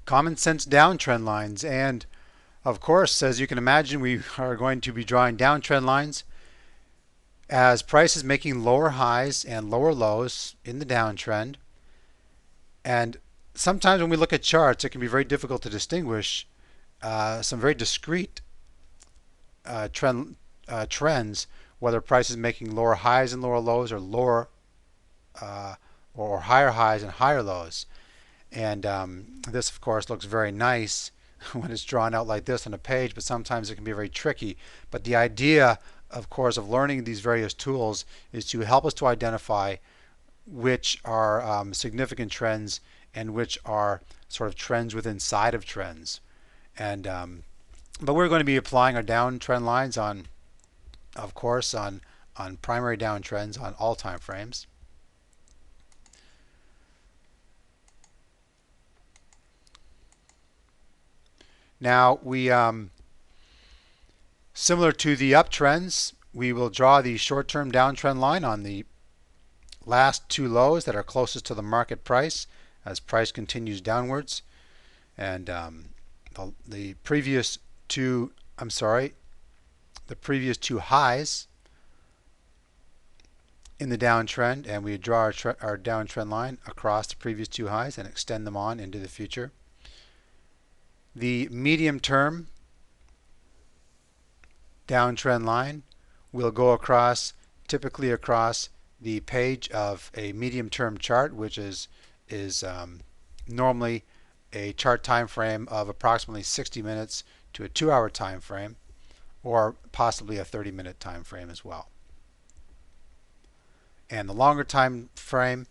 Common sense downtrend lines. And of course, as you can imagine, we are going to be drawing downtrend lines as prices making lower highs and lower lows in the downtrend. And sometimes when we look at charts, it can be very difficult to distinguish some very discrete trends, whether prices making lower highs and lower lows, or lower uh, or higher highs and higher lows. And this, of course, looks very nice when it's drawn out like this on a page, but sometimes it can be very tricky. But the idea, of course, of learning these various tools is to help us to identify which are significant trends and which are sort of trends within inside of trends. And but we're going to be applying our downtrend lines on, of course, on primary downtrends on all time frames. Now we, similar to the uptrends, we will draw the short-term downtrend line on the last two lows that are closest to the market price as price continues downwards. And the previous two, I'm sorry, the previous two highs in the downtrend, and we draw our downtrend line across the previous two highs and extend them on into the future. The medium term downtrend line will go across, typically across the page of a medium term chart, which is normally a chart time frame of approximately 60 minutes to a 2-hour time frame, or possibly a 30-minute time frame as well. And the longer time frame,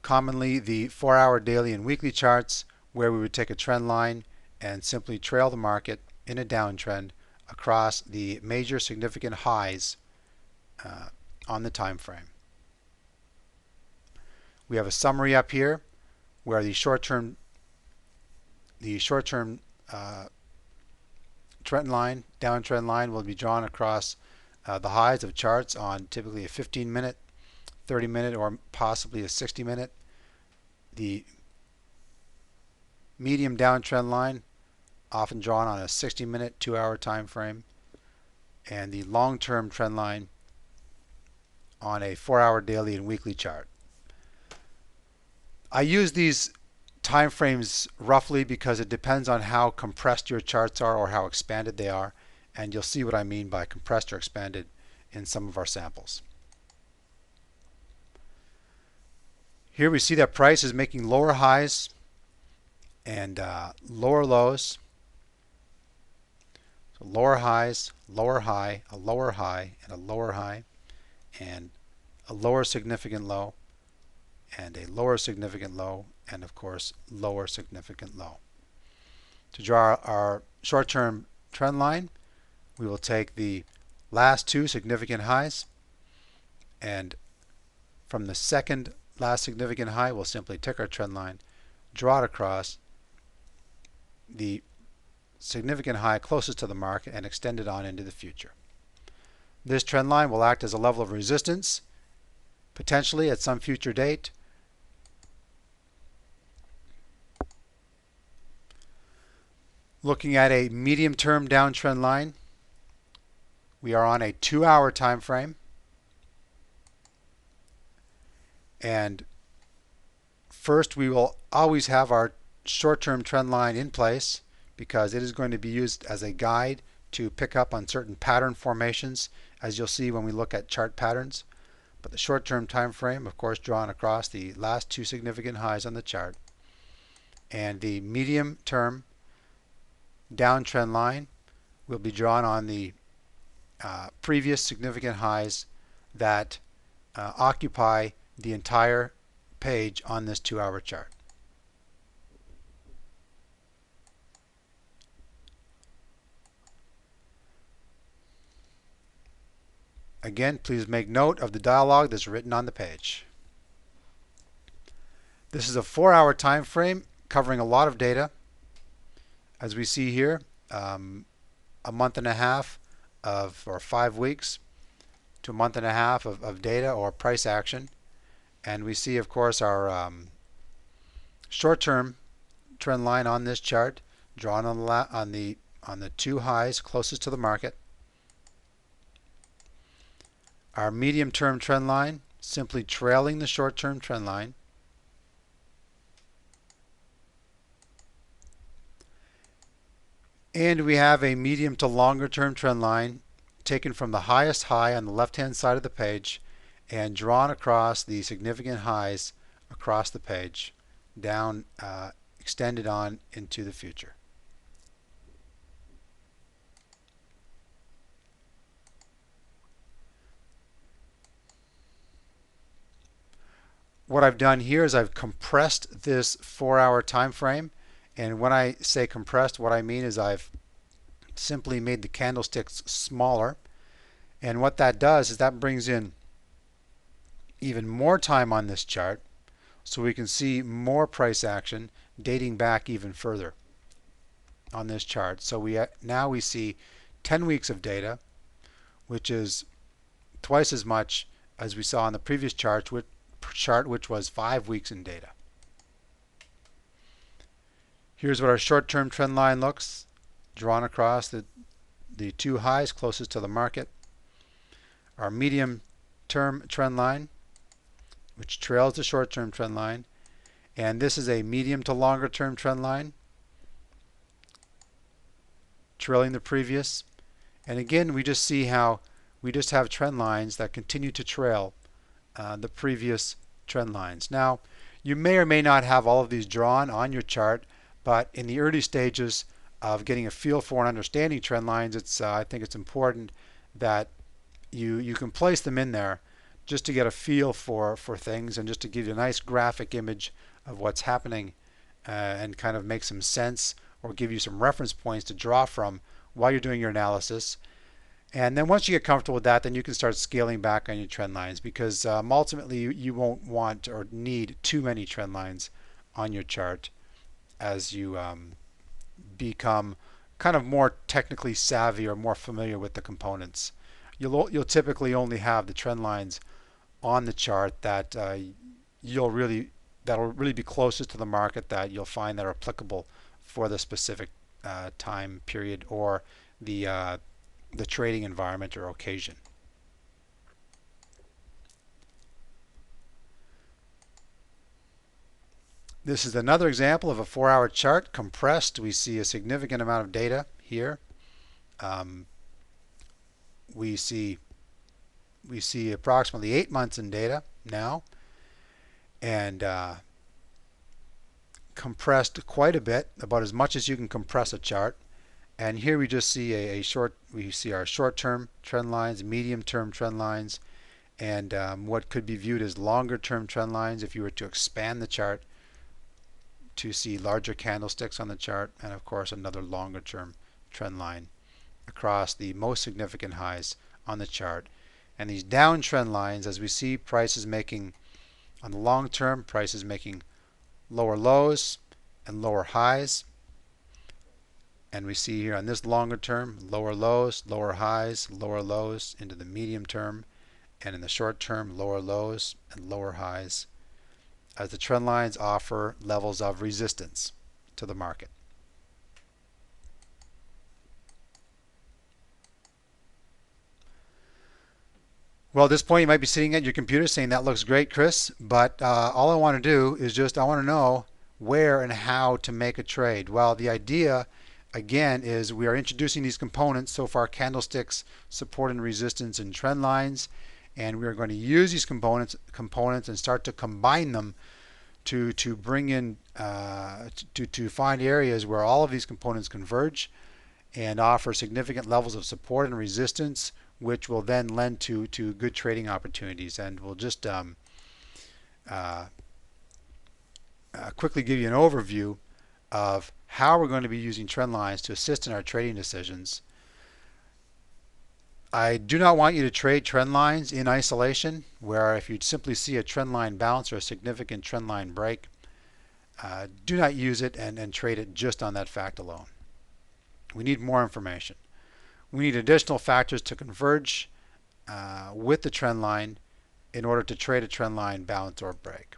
commonly the 4-hour daily and weekly charts, where we would take a trend line and simply trail the market in a downtrend across the major significant highs on the time frame. We have a summary up here where the short-term trend line, downtrend line, will be drawn across the highs of charts on typically a 15-minute, 30-minute, or possibly a 60-minute. The medium downtrend line, often drawn on a 60-minute, 2-hour time frame, and the long-term trend line on a 4-hour daily and weekly chart. I use these time frames roughly because it depends on how compressed your charts are or how expanded they are, and you'll see what I mean by compressed or expanded in some of our samples. Here we see that price is making lower highs and lower lows. So lower highs, lower high, a lower high, and a lower high, and a lower significant low, and a lower significant low, and of course lower significant low. To draw our short-term trend line, we will take the last two significant highs, and from the second last significant high, we'll simply take our trend line, draw it across the significant high closest to the market, and extend it on into the future. This trend line will act as a level of resistance, potentially at some future date. Looking at a medium-term downtrend line, we are on a 2-hour time frame, and first we will always have our short-term trend line in place because it is going to be used as a guide to pick up on certain pattern formations, as you'll see when we look at chart patterns. But the short-term time frame, of course, drawn across the last two significant highs on the chart, and the medium-term downtrend line will be drawn on the previous significant highs that occupy the entire page on this 2-hour chart. Again, please make note of the dialog that's written on the page. This is a 4-hour time frame covering a lot of data. As we see here, a month and a half or 5 weeks to a month and a half of data or price action. And we see, of course, our short-term trend line on this chart, drawn on the two highs closest to the market. Our medium-term trend line simply trailing the short-term trend line. And we have a medium to longer term trend line taken from the highest high on the left-hand side of the page and drawn across the significant highs across the page, down, extended on into the future. What I've done here is I've compressed this 4-hour time frame, and when I say compressed, what I mean is I've simply made the candlesticks smaller, and what that does is that brings in even more time on this chart, so we can see more price action dating back even further on this chart. So now we see 10 weeks of data, which is twice as much as we saw on the previous chart, which was 5 weeks in data. Here's what our short-term trend line looks, drawn across the two highs closest to the market. Our medium-term trend line, which trails the short-term trend line, and this is a medium to longer-term trend line, trailing the previous. And again, we just see how we just have trend lines that continue to trail the previous trend lines. Now, you may or may not have all of these drawn on your chart, but in the early stages of getting a feel for and understanding trend lines, I think it's important that you can place them in there just to get a feel for things and just to give you a nice graphic image of what's happening and kind of make some sense or give you some reference points to draw from while you're doing your analysis. And then once you get comfortable with that, then you can start scaling back on your trend lines, because ultimately you won't want or need too many trend lines on your chart as you become kind of more technically savvy or more familiar with the components. You'll typically only have the trend lines on the chart that that'll really be closest to the market, that you'll find that are applicable for the specific time period or the trading environment or occasion. This is another example of a 4-hour chart compressed. We see a significant amount of data here. We see approximately 8 months in data now, and compressed quite a bit, about as much as you can compress a chart. And here we just see we see our short-term trend lines, medium-term trend lines, and what could be viewed as longer-term trend lines if you were to expand the chart to see larger candlesticks on the chart, and of course another longer-term trend line across the most significant highs on the chart. And these downtrend lines, as we see prices making on the long term, prices making lower lows and lower highs. And we see here on this longer term, lower lows, lower highs, lower lows into the medium term, and in the short term, lower lows and lower highs, as the trend lines offer levels of resistance to the market. Well, at this point you might be sitting at your computer saying, that looks great, Chris, but all I want to do is I want to know where and how to make a trade. Well, the idea again is we are introducing these components, so far candlesticks, support and resistance, and trend lines, and we are going to use these components and start to combine them to bring in to find areas where all of these components converge and offer significant levels of support and resistance, which will then lend to good trading opportunities. And we'll just quickly give you an overview of how we're going to be using trend lines to assist in our trading decisions. I do not want you to trade trend lines in isolation, where if you simply see a trend line bounce or a significant trend line break, do not use it and trade it just on that fact alone. We need more information. We need additional factors to converge with the trend line in order to trade a trend line bounce or break.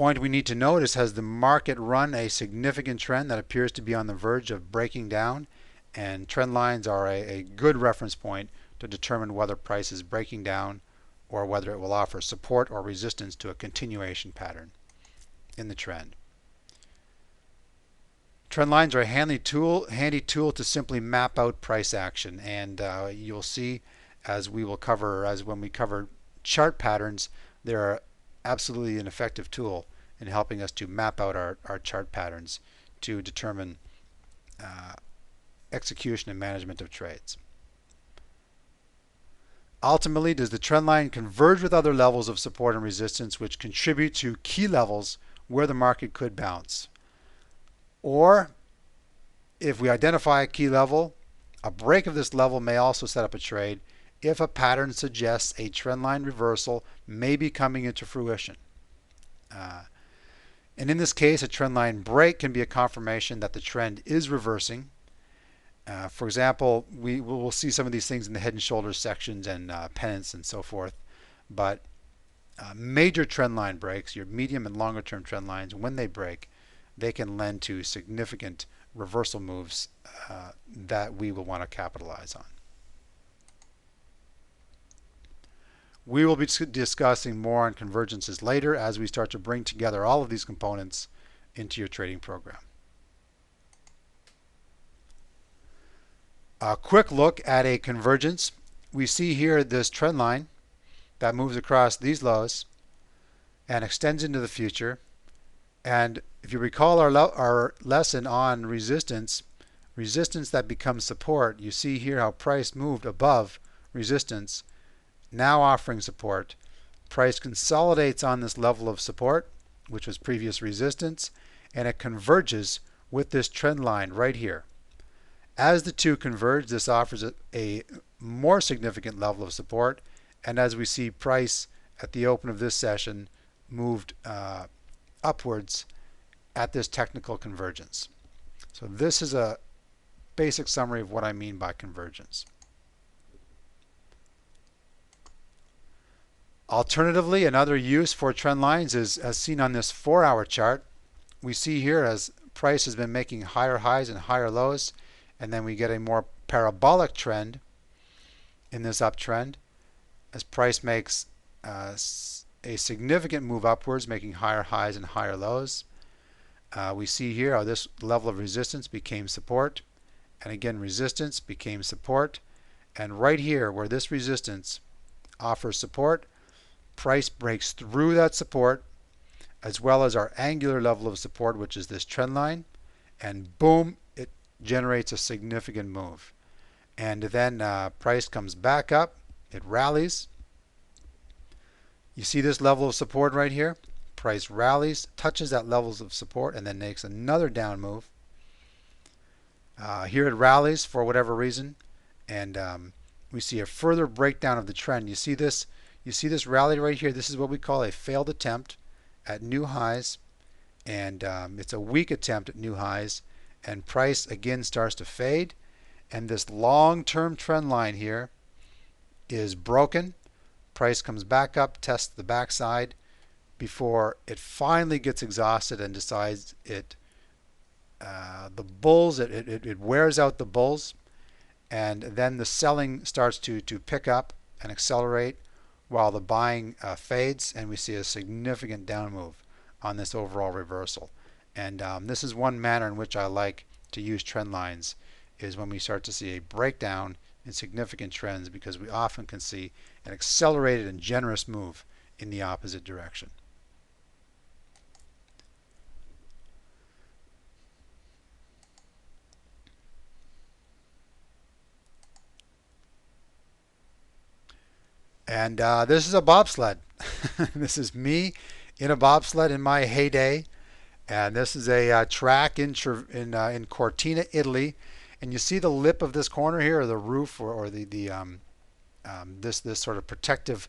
point we need to note is, has the market run a significant trend that appears to be on the verge of breaking down? And trend lines are a good reference point to determine whether price is breaking down or whether it will offer support or resistance to a continuation pattern in the trend. Trend lines are a handy tool to simply map out price action, and you'll see, as we will cover, as when we cover chart patterns, they're absolutely an effective tool in helping us to map out our chart patterns to determine execution and management of trades. Ultimately, does the trend line converge with other levels of support and resistance which contribute to key levels where the market could bounce? Or if we identify a key level, a break of this level may also set up a trade if a pattern suggests a trend line reversal may be coming into fruition. And in this case, a trend line break can be a confirmation that the trend is reversing. For example, we will see some of these things in the head and shoulders sections and pennants and so forth. But major trend line breaks, your medium and longer term trend lines, when they break, they can lend to significant reversal moves that we will want to capitalize on. We will be discussing more on convergences later as we start to bring together all of these components into your trading program. A quick look at a convergence. We see here this trend line that moves across these lows and extends into the future. And if you recall our lesson on resistance that becomes support, you see here how price moved above resistance, now offering support. Price consolidates on this level of support, which was previous resistance, and it converges with this trend line right here. As the two converge, this offers a more significant level of support, and as we see price at the open of this session moved upwards at this technical convergence. So this is a basic summary of what I mean by convergence. Alternatively, another use for trend lines is as seen on this 4-hour chart. We see here as price has been making higher highs and higher lows, and then we get a more parabolic trend in this uptrend as price makes a significant move upwards, making higher highs and higher lows. We see here how this level of resistance became support, and again resistance became support, and right here where this resistance offers support, price breaks through that support as well as our angular level of support, which is this trend line, and boom, it generates a significant move. And then price comes back up, it rallies. You see this level of support right here? Price rallies, touches that levels of support, and then makes another down move. Here it rallies for whatever reason, and we see a further breakdown of the trend. You see this rally right here. This is what we call a failed attempt at new highs, and it's a weak attempt at new highs, and price again starts to fade, and this long-term trend line here is broken. Price comes back up, tests the backside before it finally gets exhausted and decides it wears out the bulls, and then the selling starts to pick up and accelerate while the buying fades, and we see a significant down move on this overall reversal. And this is one manner in which I like to use trend lines, is when we start to see a breakdown in significant trends, because we often can see an accelerated and generous move in the opposite direction. And this is a bobsled. This is me in a bobsled in my heyday, and this is a track in Cortina, Italy. And you see the lip of this corner here, or the roof, or this sort of protective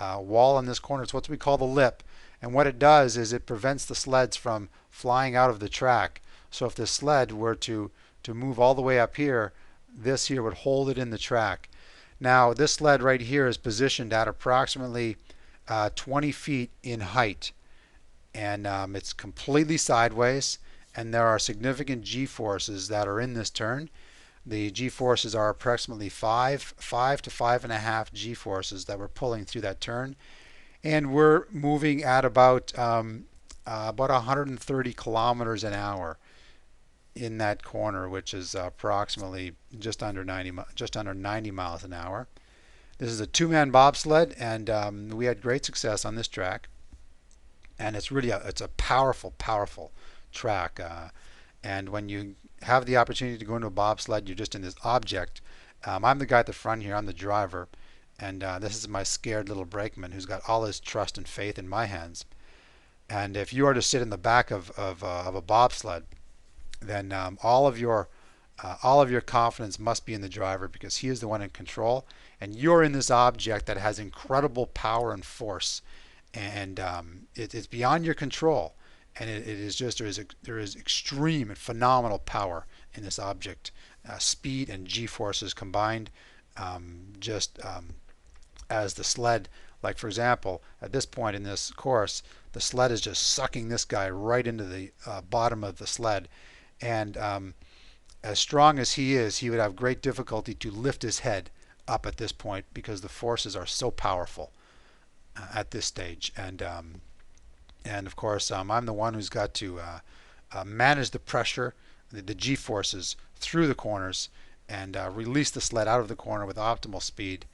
wall in this corner. It's what we call the lip. And what it does is it prevents the sleds from flying out of the track. So if the sled were to move all the way up here, this here would hold it in the track. Now this sled right here is positioned at approximately 20 feet in height. and it's completely sideways, and there are significant g-forces that are in this turn. The g-forces are approximately 5 to 5.5 g-forces that we're pulling through that turn, and we're moving at about 130 kilometers an hour in that corner, which is approximately just under 90 miles an hour. This is a two-man bobsled, and we had great success on this track. And it's a powerful, powerful track. And when you have the opportunity to go into a bobsled, you're just in this object. I'm the guy at the front here. I'm the driver, and this is my scared little brakeman who's got all his trust and faith in my hands. And if you are to sit in the back of a bobsled, then all of your confidence must be in the driver, because he is the one in control, and you're in this object that has incredible power and force, and it's beyond your control, and it is just there is extreme and phenomenal power in this object, speed and g-forces combined, just as the sled, like for example, at this point in this course, the sled is just sucking this guy right into the bottom of the sled, and as strong as he is, he would have great difficulty to lift his head up at this point, because the forces are so powerful at this stage. And of course, I'm the one who's got to manage the pressure, the g-forces through the corners, and release the sled out of the corner with optimal speed,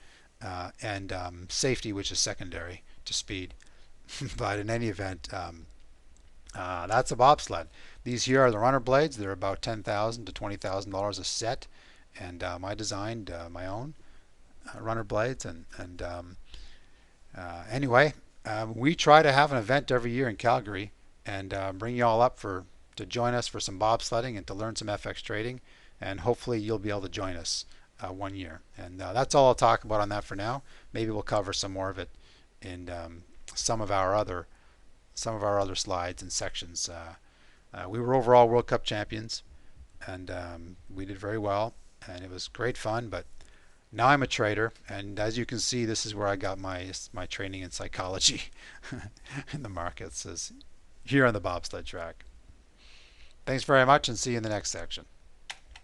and safety, which is secondary to speed. But in any event, that's a bobsled. These here are the runner blades. They're about $10,000 to $20,000 a set, and I designed my own runner blades. Anyway, we try to have an event every year in Calgary, and bring you all up to join us for some bobsledding and to learn some FX trading, and hopefully you'll be able to join us one year. And that's all I'll talk about on that for now. Maybe we'll cover some more of it in some of our other slides and sections. We were overall World Cup champions, and we did very well, and it was great fun. But now I'm a trader, and as you can see, this is where I got my training in psychology in the markets, is here on the bobsled track. Thanks very much, and see you in the next section.